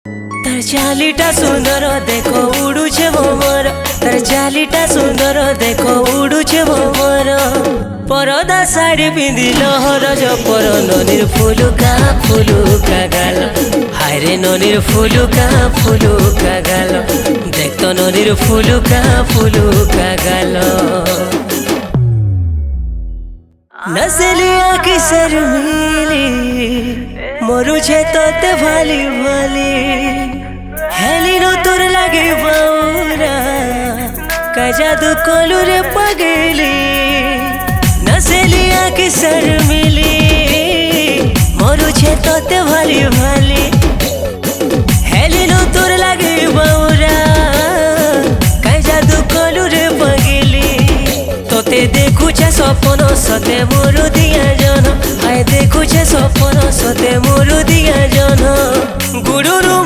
तार चालीटा सुंदर देखो उड़ुछे भंवर, तार चालीटा सुंदर देखो उड़ुछे भंवर। परदा साड़ी पिंधि लहर जपर ननीर फुलुका फुलुका गाल, हायरे ननीर फुलुका फुलुका गाल, देख तो ननीर फुलुका फुलुका गाल। नसलिया की शर्मिली मरुछे तोते भाली भाली, हेलिनो तोर लागे बाउरा का जादू कोलू रे पगली। नसलिया की शर्मिली मरुछे तोते भाली भाली, हेलिनो तोर लागे बाउरा का जादू कोलू रे पगली। तोते देखुछे सपन सते मोर दिया जन, आए देखुछे सपन सते मोर दिया जन। गुरुरु